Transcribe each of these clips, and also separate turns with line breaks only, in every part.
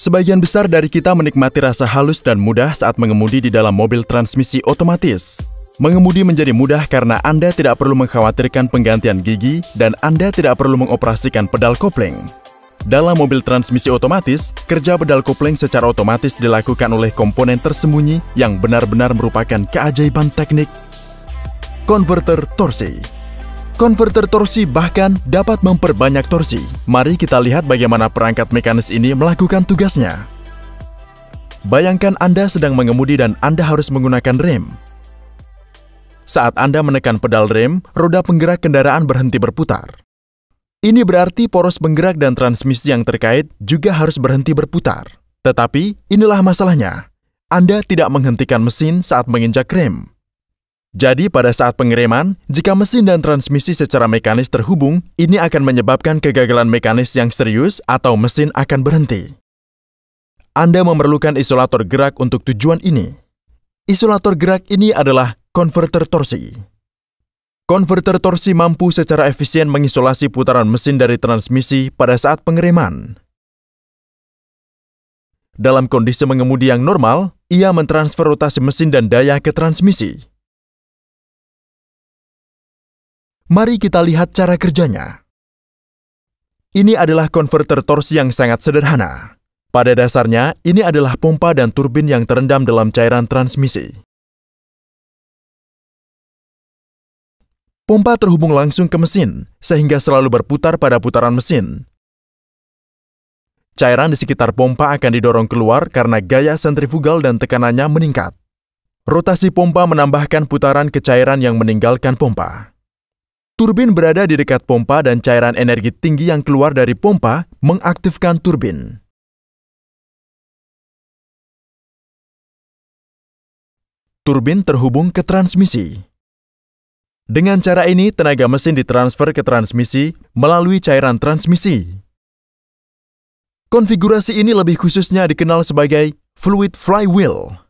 Sebagian besar dari kita menikmati rasa halus dan mudah saat mengemudi di dalam mobil transmisi otomatis. Mengemudi menjadi mudah karena Anda tidak perlu mengkhawatirkan penggantian gigi dan Anda tidak perlu mengoperasikan pedal kopling. Dalam mobil transmisi otomatis, kerja pedal kopling secara otomatis dilakukan oleh komponen tersembunyi yang benar-benar merupakan keajaiban teknik konverter torsi. Konverter torsi bahkan dapat memperbanyak torsi. Mari kita lihat bagaimana perangkat mekanis ini melakukan tugasnya. Bayangkan Anda sedang mengemudi dan Anda harus menggunakan rem. Saat Anda menekan pedal rem, roda penggerak kendaraan berhenti berputar. Ini berarti poros penggerak dan transmisi yang terkait juga harus berhenti berputar. Tetapi inilah masalahnya. Anda tidak menghentikan mesin saat menginjak rem. Jadi pada saat pengereman, jika mesin dan transmisi secara mekanis terhubung, ini akan menyebabkan kegagalan mekanis yang serius atau mesin akan berhenti. Anda memerlukan isolator gerak untuk tujuan ini. Isolator gerak ini adalah konverter torsi. Konverter torsi mampu secara efisien mengisolasi putaran mesin dari transmisi pada saat pengereman. Dalam kondisi mengemudi yang normal, ia mentransfer rotasi mesin dan daya ke transmisi. Mari kita lihat cara kerjanya. Ini adalah konverter torsi yang sangat sederhana. Pada dasarnya, ini adalah pompa dan turbin yang terendam dalam cairan transmisi. Pompa terhubung langsung ke mesin, sehingga selalu berputar pada putaran mesin. Cairan di sekitar pompa akan didorong keluar karena gaya sentrifugal dan tekanannya meningkat. Rotasi pompa menambahkan putaran ke cairan yang meninggalkan pompa. Turbin berada di dekat pompa dan cairan energi tinggi yang keluar dari pompa mengaktifkan turbin. Turbin terhubung ke transmisi. Dengan cara ini, tenaga mesin ditransfer ke transmisi melalui cairan transmisi. Konfigurasi ini lebih khususnya dikenal sebagai fluid flywheel.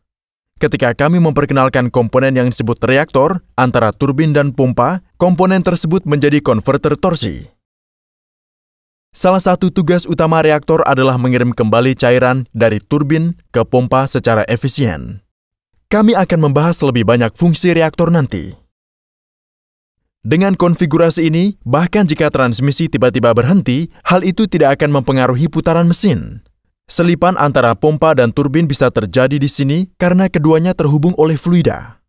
Ketika kami memperkenalkan komponen yang disebut reaktor antara turbin dan pompa, komponen tersebut menjadi konverter torsi. Salah satu tugas utama reaktor adalah mengirim kembali cairan dari turbin ke pompa secara efisien. Kami akan membahas lebih banyak fungsi reaktor nanti. Dengan konfigurasi ini, bahkan jika transmisi tiba-tiba berhenti, hal itu tidak akan mempengaruhi putaran mesin. Selipan antara pompa dan turbin bisa terjadi di sini karena keduanya terhubung oleh fluida.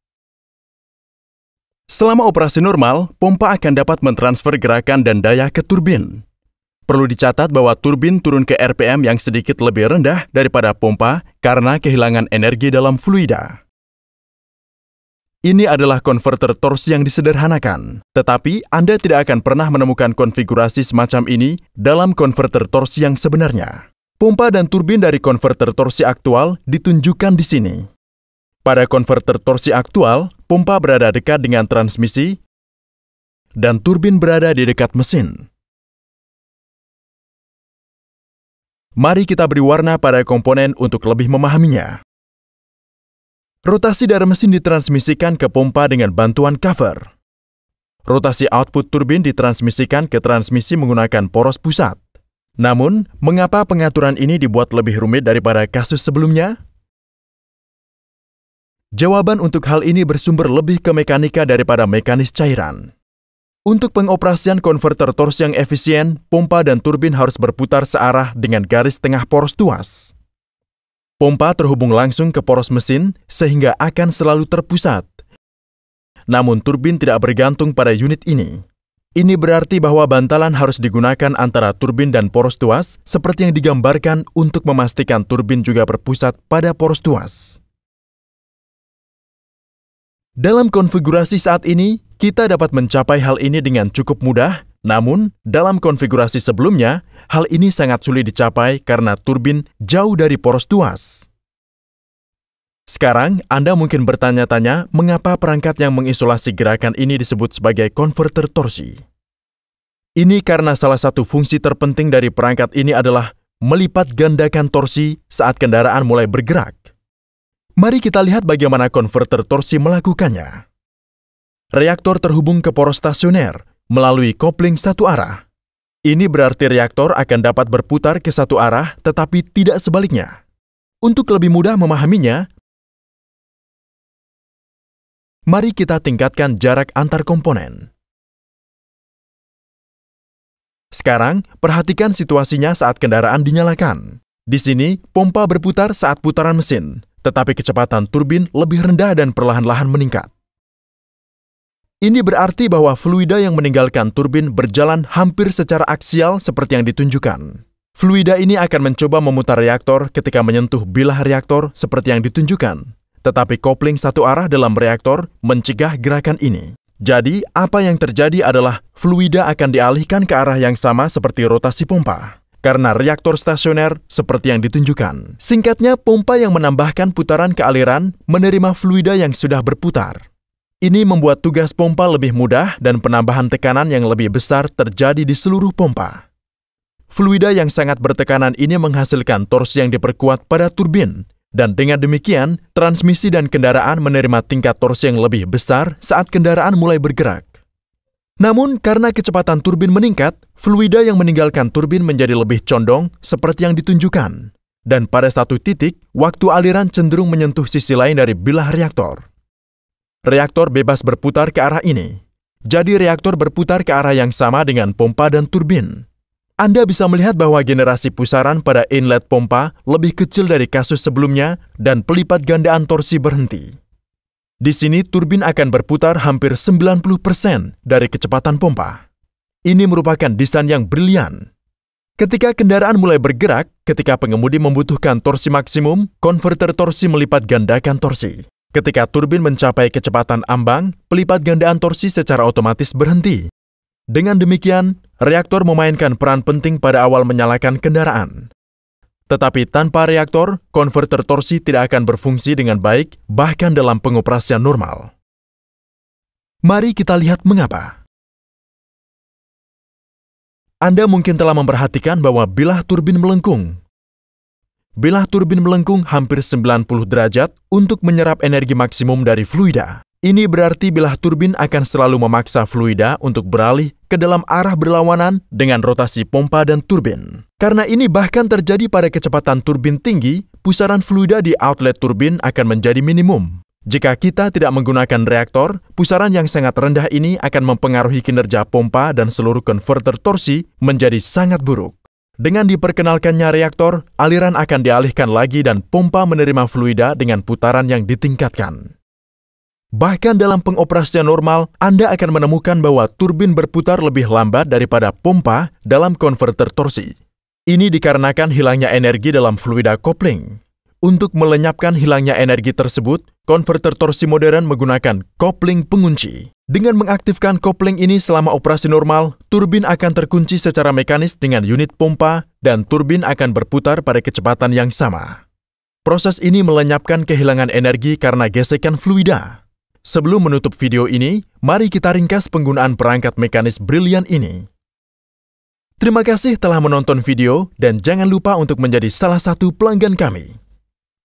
Selama operasi normal, pompa akan dapat mentransfer gerakan dan daya ke turbin. Perlu dicatat bahwa turbin turun ke RPM yang sedikit lebih rendah daripada pompa karena kehilangan energi dalam fluida. Ini adalah konverter torsi yang disederhanakan, tetapi Anda tidak akan pernah menemukan konfigurasi semacam ini dalam konverter torsi yang sebenarnya. Pompa dan turbin dari konverter torsi aktual ditunjukkan di sini. Pada konverter torsi aktual, pompa berada dekat dengan transmisi dan turbin berada di dekat mesin. Mari kita beri warna pada komponen untuk lebih memahaminya. Rotasi dari mesin ditransmisikan ke pompa dengan bantuan cover. Rotasi output turbin ditransmisikan ke transmisi menggunakan poros pusat. Namun, mengapa pengaturan ini dibuat lebih rumit daripada kasus sebelumnya? Jawaban untuk hal ini bersumber lebih ke mekanika daripada mekanis cairan. Untuk pengoperasian konverter torsi yang efisien, pompa dan turbin harus berputar searah dengan garis tengah poros tuas. Pompa terhubung langsung ke poros mesin sehingga akan selalu terpusat. Namun turbin tidak bergantung pada unit ini. Ini berarti bahwa bantalan harus digunakan antara turbin dan poros tuas seperti yang digambarkan untuk memastikan turbin juga berpusat pada poros tuas. Dalam konfigurasi saat ini, kita dapat mencapai hal ini dengan cukup mudah, namun dalam konfigurasi sebelumnya, hal ini sangat sulit dicapai karena turbin jauh dari poros tuas. Sekarang, Anda mungkin bertanya-tanya mengapa perangkat yang mengisolasi gerakan ini disebut sebagai konverter torsi. Ini karena salah satu fungsi terpenting dari perangkat ini adalah melipat gandakan torsi saat kendaraan mulai bergerak. Mari kita lihat bagaimana konverter torsi melakukannya. Reaktor terhubung ke poros stasioner melalui kopling satu arah. Ini berarti reaktor akan dapat berputar ke satu arah, tetapi tidak sebaliknya. Untuk lebih mudah memahaminya, mari kita tingkatkan jarak antar komponen. Sekarang, perhatikan situasinya saat kendaraan dinyalakan. Di sini, pompa berputar saat putaran mesin, tetapi kecepatan turbin lebih rendah dan perlahan-lahan meningkat. Ini berarti bahwa fluida yang meninggalkan turbin berjalan hampir secara aksial seperti yang ditunjukkan. Fluida ini akan mencoba memutar reaktor ketika menyentuh bilah reaktor seperti yang ditunjukkan, tetapi kopling satu arah dalam reaktor mencegah gerakan ini. Jadi, apa yang terjadi adalah fluida akan dialihkan ke arah yang sama seperti rotasi pompa, karena reaktor stasioner seperti yang ditunjukkan. Singkatnya, pompa yang menambahkan putaran ke aliran menerima fluida yang sudah berputar. Ini membuat tugas pompa lebih mudah dan penambahan tekanan yang lebih besar terjadi di seluruh pompa. Fluida yang sangat bertekanan ini menghasilkan torsi yang diperkuat pada turbin, dan dengan demikian, transmisi dan kendaraan menerima tingkat torsi yang lebih besar saat kendaraan mulai bergerak. Namun, karena kecepatan turbin meningkat, fluida yang meninggalkan turbin menjadi lebih condong seperti yang ditunjukkan. Dan pada satu titik, waktu aliran cenderung menyentuh sisi lain dari bilah reaktor. Reaktor bebas berputar ke arah ini. Jadi reaktor berputar ke arah yang sama dengan pompa dan turbin. Anda bisa melihat bahwa generasi pusaran pada inlet pompa lebih kecil dari kasus sebelumnya dan pelipat gandaan torsi berhenti. Di sini turbin akan berputar hampir 90% dari kecepatan pompa. Ini merupakan desain yang brilian. Ketika kendaraan mulai bergerak, ketika pengemudi membutuhkan torsi maksimum, konverter torsi melipat gandakan torsi. Ketika turbin mencapai kecepatan ambang, pelipat gandaan torsi secara otomatis berhenti. Dengan demikian, reaktor memainkan peran penting pada awal menyalakan kendaraan. Tetapi tanpa reaktor, konverter torsi tidak akan berfungsi dengan baik, bahkan dalam pengoperasian normal. Mari kita lihat mengapa. Anda mungkin telah memperhatikan bahwa bilah turbin melengkung. Bilah turbin melengkung hampir 90 derajat untuk menyerap energi maksimum dari fluida. Ini berarti bilah turbin akan selalu memaksa fluida untuk beralih ke dalam arah berlawanan dengan rotasi pompa dan turbin. Karena ini bahkan terjadi pada kecepatan turbin tinggi, pusaran fluida di outlet turbin akan menjadi minimum. Jika kita tidak menggunakan reaktor, pusaran yang sangat rendah ini akan mempengaruhi kinerja pompa dan seluruh konverter torsi menjadi sangat buruk. Dengan diperkenalkannya reaktor, aliran akan dialihkan lagi dan pompa menerima fluida dengan putaran yang ditingkatkan. Bahkan dalam pengoperasian normal, Anda akan menemukan bahwa turbin berputar lebih lambat daripada pompa dalam konverter torsi. Ini dikarenakan hilangnya energi dalam fluida kopling. Untuk melenyapkan hilangnya energi tersebut, konverter torsi modern menggunakan kopling pengunci. Dengan mengaktifkan kopling ini selama operasi normal, turbin akan terkunci secara mekanis dengan unit pompa dan turbin akan berputar pada kecepatan yang sama. Proses ini melenyapkan kehilangan energi karena gesekan fluida. Sebelum menutup video ini, mari kita ringkas penggunaan perangkat mekanis brilian ini. Terima kasih telah menonton video dan jangan lupa untuk menjadi salah satu pelanggan kami.